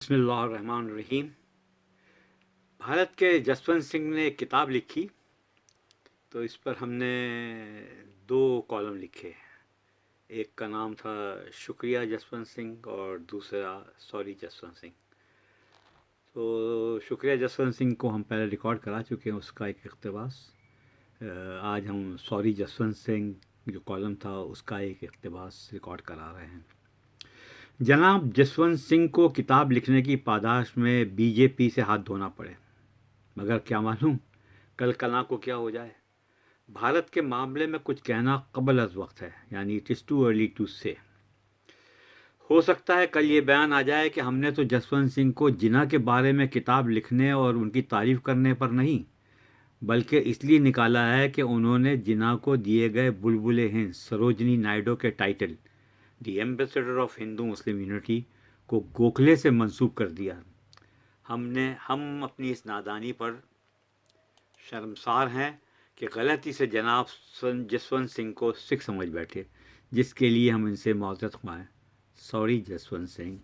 बिस्मिल्लाहिर्रहमानिर्रहीम। भारत के जसवंत सिंह ने एक किताब लिखी, तो इस पर हमने 2 कॉलम लिखे। एक का नाम था शुक्रिया जसवंत सिंह और दूसरा सॉरी जसवंत सिंह। तो शुक्रिया जसवंत सिंह को हम पहले रिकॉर्ड करा चुके हैं, उसका एक इक़्तिबास। आज हम सॉरी जसवंत सिंह जो कॉलम था उसका एक इक़्तिबास रिकॉर्ड करा रहे हैं। जनाब जसवंत सिंह को किताब लिखने की पादाश में बीजेपी से हाथ धोना पड़े, मगर क्या मालूम कल कला को क्या हो जाए। भारत के मामले में कुछ कहना कबल अज़ वक्त है, यानी it is too early to say. हो सकता है कल ये बयान आ जाए कि हमने तो जसवंत सिंह को जिन्ना के बारे में किताब लिखने और उनकी तारीफ़ करने पर नहीं, बल्कि इसलिए निकाला है कि उन्होंने जिन्ना को दिए गए बुलबुले हिंद सरोजनी नायडू के title the ambassador of Hindu Muslim unity को गोखले से मंसूब कर दिया। हम अपनी इस नादानी पर शर्मसार हैं कि गलती से जनाब जसवंत सिंह को सिख समझ बैठे, जिसके लिए हम इनसे मौज़रत ख्वाह हैं। सॉरी जसवंत सिंह।